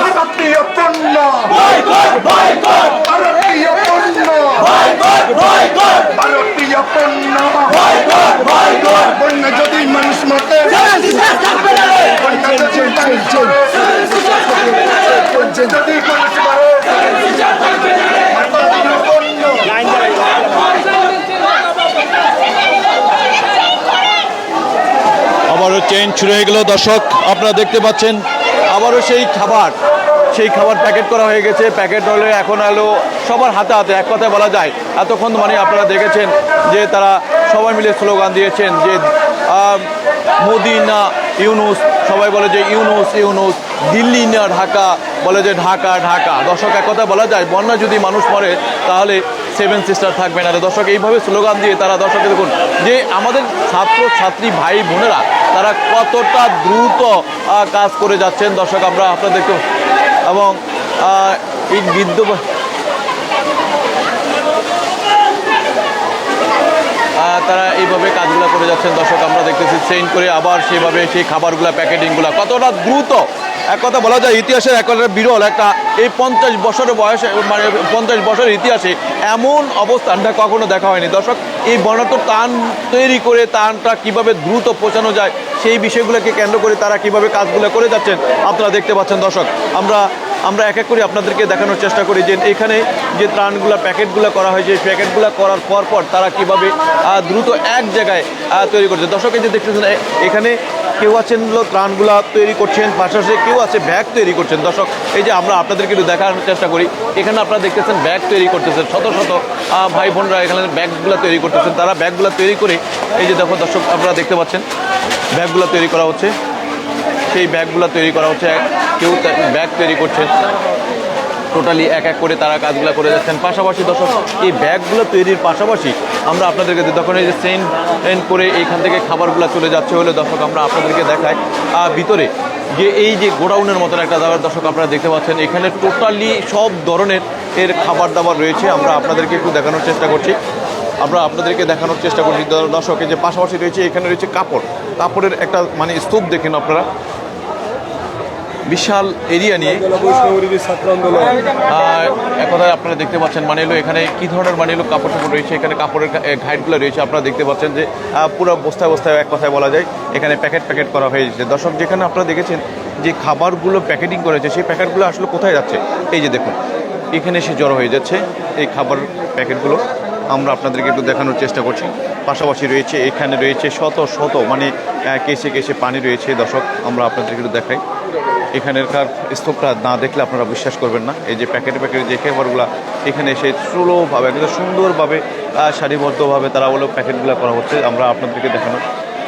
ভারতীয় পণ্য ভারতীয় পণ্য ভারতীয় পণ্য বন্য যদি মানুষ মতে যদি মানুষ মরে আবারও চেইন শুরু হয়ে গেল দর্শক, আপনারা দেখতে পাচ্ছেন আবারও সেই খাবার প্যাকেট করা হয়ে গেছে। প্যাকেট হলে এখন এলো সবার হাতে হাতে, এক কথায় বলা যায় এতক্ষণ মানে আপনারা দেখেছেন যে তারা সবাই মিলে স্লোগান দিয়েছেন যে মোদি না ইউনুস, সবাই বলে যে ইউনুস ইউনুস, দিল্লি না ঢাকা, বলে যে ঢাকা ঢাকা। দর্শক এক কথা বলা যায় বন্যা যদি মানুষ মরে তাহলে সেভেন সিস্টার থাকবে না। দর্শক এইভাবে স্লোগান দিয়ে তারা দর্শককে দেখুন যে আমাদের ছাত্র ছাত্রী ভাই বোনেরা তারা কতটা দ্রুত কাজ করে যাচ্ছেন। দর্শক আমরা আপনারা দেখতে এবং এই বৃদ্ধ তারা এইভাবে কাজগুলো করে যাচ্ছেন। দর্শক আমরা দেখতেছি চেইন করে আবার সেভাবে সেই খাবারগুলো প্যাকেটিংগুলো কতটা দ্রুত, এক কথা বলা যায় ইতিহাসের একটা বিরল একটা এই 50 বছরের বয়সে মানে 50 বছরের ইতিহাসে এমন অবস্থানটা কখনো দেখা হয়নি। দর্শক এই বর্ণাঢ্য টান তৈরি করে টানটা কিভাবে দ্রুত পৌঁছানো যায় সেই বিষয়গুলোকে কেন্দ্র করে তারা কিভাবে কাজগুলো করে যাচ্ছেন আপনারা দেখতে পাচ্ছেন। দর্শক আমরা এক এক করে আপনাদেরকে দেখানোর চেষ্টা করি যে এখানে যে ত্রাণগুলো প্যাকেটগুলো করা হয়েছে সেই প্যাকেটগুলো করার পর তারা কিভাবে দ্রুত এক জায়গায় তৈরি করছে। দর্শক এই যে দেখতেছেন এখানে কেউ আছেন ত্রাণগুলা তৈরি করছেন, পাশাপাশি কেউ আছে ব্যাগ তৈরি করছেন। দর্শক এই যে আমরা আপনাদেরকে একটু দেখানোর চেষ্টা করি, এখানে আপনারা দেখতেছেন ব্যাগ তৈরি করতেছেন, শত শত ভাই বোনরা এখানে ব্যাগগুলো তৈরি করতেছেন। তারা ব্যাগগুলো তৈরি করে এই যে দেখো দর্শক আপনারা দেখতে পাচ্ছেন ব্যাগগুলো তৈরি করা হচ্ছে, সেই ব্যাগগুলো তৈরি করা হচ্ছে, কেউ ব্যাগ তৈরি করছেন। টোটালি এক এক করে তারা কাজগুলো করে যাচ্ছেন। পাশাপাশি দর্শক এই ব্যাগগুলো তৈরির পাশাপাশি আমরা আপনাদেরকে যখন এই যে চেইন করে এইখান থেকে খাবারগুলো চলে যাচ্ছে হলে দর্শক আমরা আপনাদেরকে দেখাই ভিতরে যে এই যে গোডাউনের মতন একটা দাবার দর্শক আপনারা দেখতে পাচ্ছেন এখানে টোটালি সব ধরনের এর খাবার দাবার রয়েছে। আমরা আপনাদেরকে একটু দেখানোর চেষ্টা করছি, দর্শক এই যে পাশাপাশি রয়েছে এখানে রয়েছে কাপড়ের একটা মানে স্তূপ দেখেন আপনারা, বিশাল এরিয়া নিয়ে এক কথায় আপনারা দেখতে পাচ্ছেন মানে এলো এখানে কি ধরনের মানে এলো কাপড় রয়েছে, এখানে কাপড়ের ঘাইটগুলো রয়েছে। আপনারা দেখতে পাচ্ছেন যে পুরো বস্তায় এক কথায় বলা যায় এখানে প্যাকেট করা হয়েছে। দর্শক যেখানে আপনারা দেখেছেন যে খাবারগুলো প্যাকেটিং করেছে সেই প্যাকেটগুলো আসলে কোথায় যাচ্ছে, এই যে দেখুন এখানে এসে জড়ো হয়ে যাচ্ছে এই খাবার প্যাকেটগুলো। আমরা আপনাদেরকে একটু দেখানোর চেষ্টা করছি। পাশাপাশি রয়েছে এখানে রয়েছে শত মানে কেসে পানি রয়েছে। দর্শক আমরা আপনাদেরকে একটু দেখাই, এখানেরকার স্তূপটা না দেখলে আপনারা বিশ্বাস করবেন না। এই যে প্যাকেটে যে খাবারগুলো এখানে এসে স্লোভাবে একদম সুন্দরভাবে সারিবদ্ধভাবে তারা বলে প্যাকেটগুলো করা হচ্ছে। আমরা আপনাদেরকে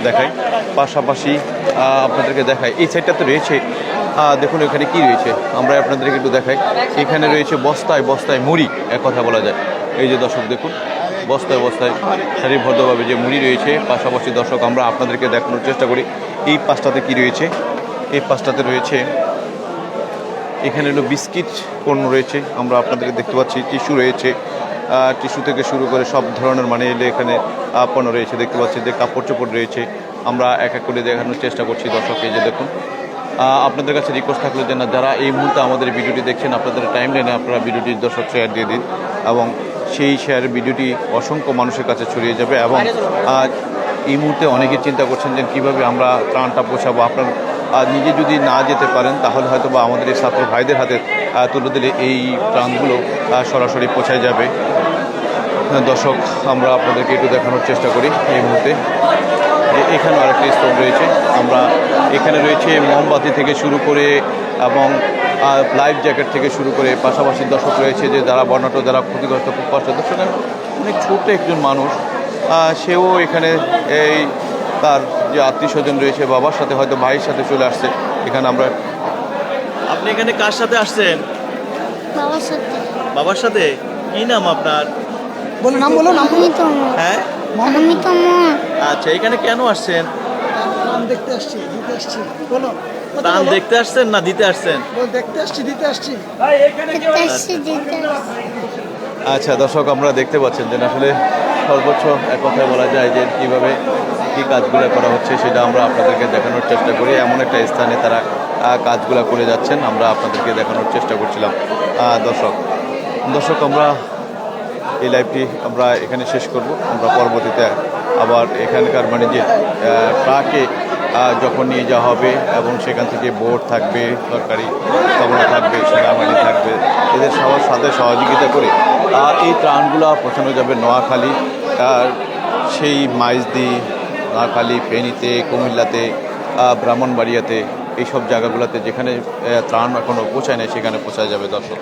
দেখাই পাশাপাশি আপনাদেরকে দেখাই এই সাইডটাতে রয়েছে দেখুন এখানে কি রয়েছে আমরা আপনাদেরকে একটু দেখাই। এখানে রয়েছে বস্তায় মুড়ি, এক কথা বলা যায়। এই যে দর্শক দেখুন বস্তায় সারিবদ্ধভাবে যে মুড়ি রয়েছে। পাশাপাশি দর্শক আমরা আপনাদেরকে দেখানোর চেষ্টা করি এই পাশটাতে কি রয়েছে। এই পাশটাতে রয়েছে এখানে হলো বিস্কিট পণ্য রয়েছে, আমরা আপনাদেরকে দেখতে পাচ্ছি টিস্যু রয়েছে, টিস্যু থেকে শুরু করে সব ধরনের মানে এখানে পণ্য রয়েছে। দেখতে পাচ্ছি যে কাপড় চোপড় রয়েছে, আমরা এক এক করে দেখানোর চেষ্টা করছি। দর্শক এই যে দেখুন আপনাদের কাছে রিকোয়েস্ট থাকলো যে না যারা এই মুহূর্তে আমাদের ভিডিওটি দেখছেন আপনাদের টাইম লাইনে আপনারা ভিডিওটি দর্শক শেয়ার দিয়ে দিন এবং সেই শেয়ারের ভিডিওটি অসংখ্য মানুষের কাছে ছড়িয়ে যাবে। এবং এই মুহূর্তে অনেকে চিন্তা করছেন যে কীভাবে আমরা ত্রাণটা পৌঁছাবো। আপনার নিজে যদি না যেতে পারেন তাহলে হয়তো বা আমাদের এই ছাত্র ভাইদের হাতে তুলে দিলে এই ত্রাণগুলো সরাসরি পৌঁছায় যাবে। দর্শক আমরা আপনাদেরকে একটু দেখানোর চেষ্টা করি এই মুহূর্তে যে এখানেও আরেকটি স্তূপ রয়েছে। আমরা এখানে রয়েছে মোমবাতি থেকে শুরু করে এবং লাইফ জ্যাকেট থেকে শুরু করে পাশাপাশি দর্শক রয়েছে যে যারা বর্ণাঢ্য যারা ক্ষতিগ্রস্ত খুব কষ্ট। দর্শক অনেক ছোট্ট একজন মানুষ, সেও এখানে এই তার যে আত্মীয় স্বজন রয়েছে বাবার সাথে হয়তো ভাইয়ের সাথে চলে আসছে এখানে। আপনি এখানে কার সাথে আসছেন? বাবার সাথে। কি নাম আপনার? বলো নাম। হ্যাঁ আচ্ছা, এখানে কেন আসছেন? ত্রাণ দেখতে আসছি, দিতে আসছি। বলো ত্রাণ দেখতে আসছেন না দিতে আসছেন? দেখতে আসছি, দিতে আসছি। আচ্ছা দর্শক আমরা দেখতে পাচ্ছেন যে আসলে সর্বোচ্চ এক কথায় বলা যায় যে কীভাবে কী কাজগুলো করা হচ্ছে সেটা আমরা আপনাদেরকে দেখানোর চেষ্টা করি। এমন একটা স্থানে তারা কাজগুলো করে যাচ্ছেন, আমরা আপনাদেরকে দেখানোর চেষ্টা করছিলাম। দর্শক আমরা এই লাইভটি আমরা এখানে শেষ করব। আমরা পরবর্তীতে আবার এখানকার মানে যে ট্রাকে যখন নিয়ে যাওয়া হবে এবং সেখান থেকে বোট থাকবে, সরকারি স্থপনা থাকবে, সেনাবাহিনী থাকবে, এদের সবার সাথে সহযোগিতা করে এই ত্রাণগুলো পৌঁছানো যাবে নোয়াখালী, সেই মাইজদি, নোয়াখালী, ফেনীতে, কুমিল্লাতে, ব্রাহ্মণবাড়িয়াতে, এইসব জায়গাগুলোতে যেখানে ত্রাণ এখনও পৌঁছায় না সেখানে পৌঁছায় যাবে দর্শক।